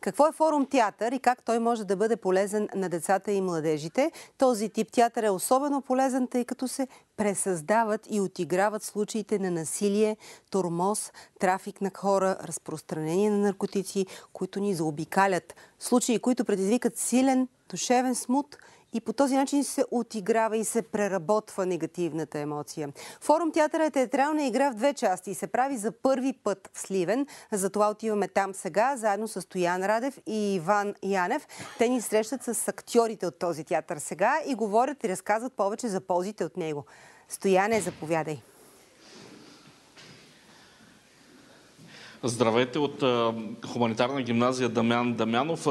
Какво е форум театър и как той може да бъде полезен на децата и младежите? Този тип театър е особено полезен, тъй като се пресъздават и отиграват случаите на насилие, тормоз, трафик на хора, разпространение на наркотици, които ни заобикалят. Случаи, които предизвикат силен душевен смут и по този начин се отиграва и се преработва негативната емоция. Форум театъра е театрална игра в две части и се прави за първи път в Сливен. Затова отиваме там сега, заедно с Стоян Радев и Иван Янев. Те ни срещат с актьорите от този театър сега и говорят и разказват повече за ползите от него. Стояне, заповядай. Здравейте от Хуманитарна гимназия Дамян Дамянов.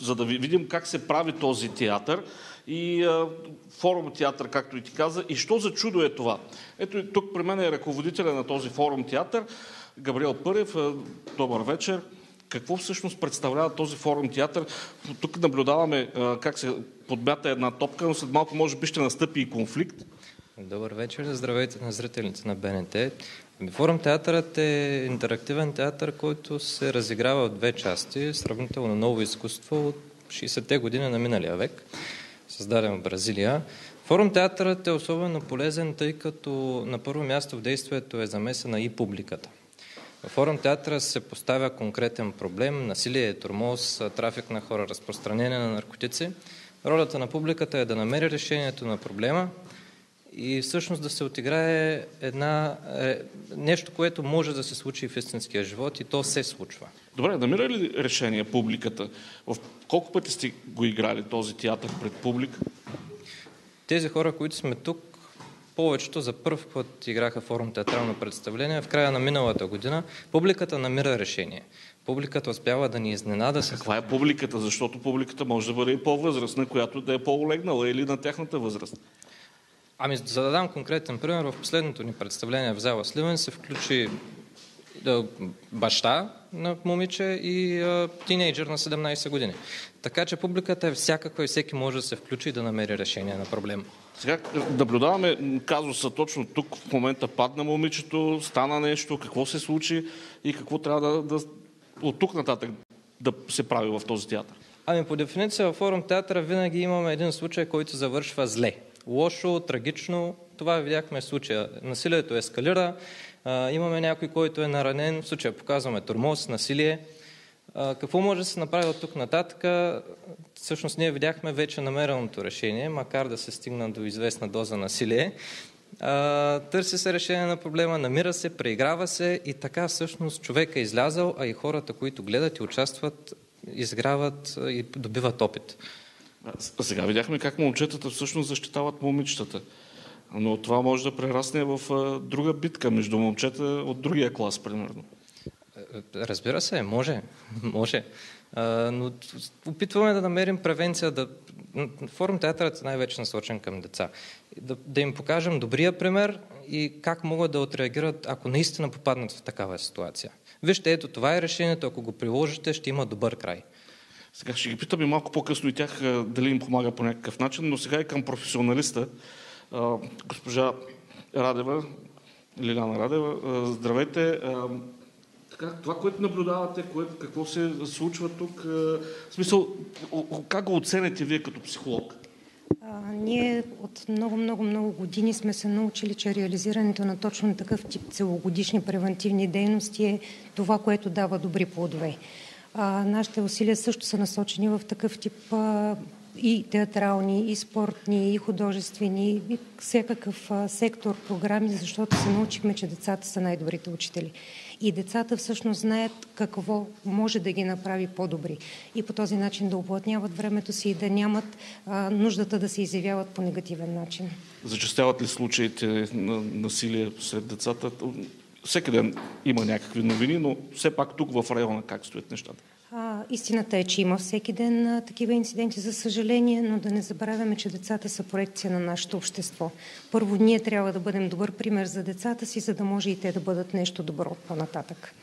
За да видим как се прави този театър и форум театър, както и ти каза. И що за чудо е това? Ето тук при мен е ръководителя на този форум театър, Габриел Пърев. Добър вечер. Какво всъщност представлява този форум театър? Тук наблюдаваме как се подмята една топка, но след малко може би ще настъпи и конфликт. Добър вечер, здравейте на зрителите на БНТ. Форум театърът е интерактивен театър, който се разиграва в две части, сравнително ново изкуство от 60-те години на миналия век, създаден в Бразилия. Форум театърът е особено полезен, тъй като на първо място в действието е замесена и публиката. В форум театъра се поставя конкретен проблем, насилие, тормоз, трафик на хора, разпространение на наркотици. Ролята на публиката е да намери решението на проблема и всъщност да се отиграе нещо, което може да се случи в истинския живот и то се случва. Добре, намира ли решение публиката? В колко пъти сте го играли този театър пред публика? Тези хора, които сме тук, повечето за първ път играха форум театрално представление в края на миналата година. Публиката намира решение. Публиката успява да ни изненада. Каква е публиката? Защото публиката може да бъде и по-възрастна, която да е по-олегнала или на тяхната възраст. За да дам конкретен пример, в последното ни представление в зала Сливен се включи баща на момиче и тинейджър на 17 години. Така че публиката е всякаква и всеки може да се включи и да намери решение на проблема. Сега наблюдаваме казуса точно тук. В момента падна момичето, стана нещо, какво се случи и какво трябва да от тук нататък да се прави в този театър? По дефиниция във форум театъра винаги имаме един случай, който завършва зле. Лошо, трагично. Това видяхме в случая. Насилието ескалира. Имаме някой, който е наранен. В случая показваме тормоз, насилие. Какво може да се направи от тук нататък? Всъщност ние видяхме вече намереното решение, макар да се стигна до известна доза насилие. Търси се решение на проблема, намира се, преиграва се и така всъщност човек е излязъл, а и хората, които гледат и участват, изграват и добиват опит. Сега видяхме как момчетата всъщност защитават момичетата. Но това може да прерасне в друга битка между момчета от другия клас, примерно. Разбира се, може. Но опитваме да намерим превенция. Форум театърът е най-вече насочен към деца. Да им покажем добрия пример и как могат да отреагират, ако наистина попаднат в такава ситуация. Вижте, ето това е решението. Ако го приложите, ще има добър край. Сега ще ги питаме малко по-късно и тях дали им помага по някакъв начин, но сега и към професионалиста. Госпожа Радева, Лиляна Радева, здравейте. Това, което наблюдавате, какво се случва тук, в смисъл, как го оцените вие като психолог? Ние от много години сме се научили, че реализирането на точно такъв тип целогодишни превентивни дейности е това, което дава добри плодове. Нашите усилия също са насочени в такъв тип и театрални, и спортни, и художествени, и всякакъв сектор, програми, защото се научихме, че децата са най-добрите учители. И децата всъщност знаят какво може да ги направи по-добри. И по този начин да уплътняват времето си и да нямат нуждата да се изявяват по негативен начин. Зачестяват ли случаите на насилие сред децата? Всеки ден има някакви новини, но все пак тук в района как стоят нещата? Истината е, че има всеки ден такива инциденти, за съжаление, но да не забравяме, че децата са проекция на нашето общество. Първо, ние трябва да бъдем добър пример за децата си, за да може и те да бъдат нещо добро по-нататък.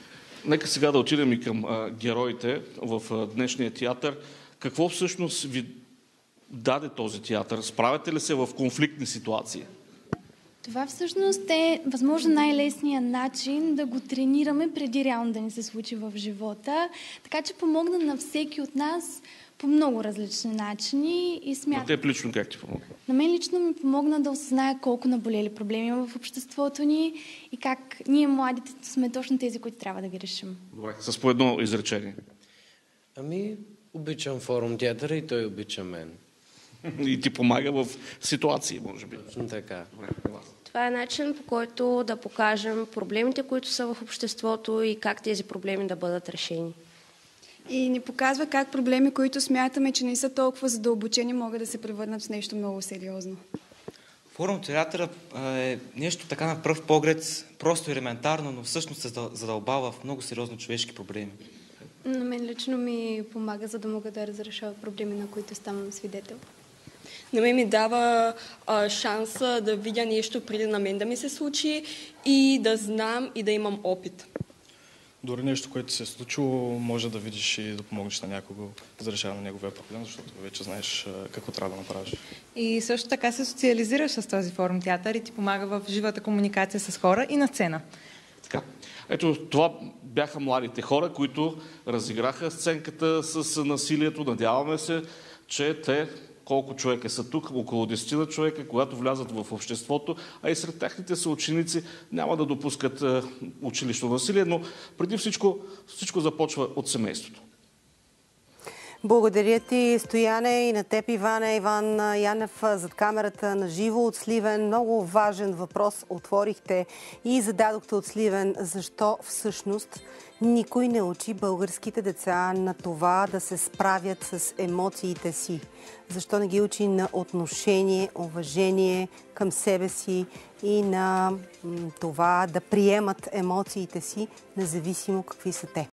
Нека сега да отидем и към героите в днешния театър. Какво всъщност ви даде този театър? Справяте ли се в конфликтни ситуации? Това всъщност е възможно най-лесният начин да го тренираме преди реално да ни се случи в живота. Така че помогна на всеки от нас по много различни начини и смятам... На теб лично как ти помогна? На мен лично ми помогна да осъзная колко наболели проблеми има в обществото ни и как ние, младите, сме точно тези, които трябва да ги решим. Добре, с по едно изречение. Ами, обичам форум театъра и той обича мен. И ти помага в ситуации, може би. Точно така. Добре, Това е начин, по който да покажем проблемите, които са в обществото и как тези проблеми да бъдат решени. И ни показва как проблеми, които смятаме, че не са толкова задълбочени, могат да се превърнат в нещо много сериозно. Форум театъра е нещо така на пръв поглед, просто елементарно, но всъщност се задълбава в много сериозни човешки проблеми. На мен лично ми помага, за да мога да разрешава проблеми, на които ставам свидетел. На мен ми дава шанс да видя нещо преди на мен да ми се случи и да знам и да имам опит. Дори нещо, което се е случило, може да видиш и да помогнеш на някого за решаване на неговия проблем, защото вече знаеш какво трябва да направиш. И също така се социализираш с този форум театър и ти помага в живата комуникация с хора и на сцена. Така. Ето, това бяха младите хора, които разиграха сценката с насилието. Надяваме се, че те, колко човека са тук, около 10 човека, когато влязат в обществото, а и сред техните съученици няма да допускат училищно насилие, но преди всичко започва от семейството. Благодаря ти, Стояне, и на теб, Иван Янев, зад камерата на живо от Сливен. Много важен въпрос отворихте и зададохте от Сливен. Защо всъщност никой не учи българските деца на това да се справят с емоциите си? Защо не ги учи на отношение, уважение към себе си и на това да приемат емоциите си, независимо какви са те?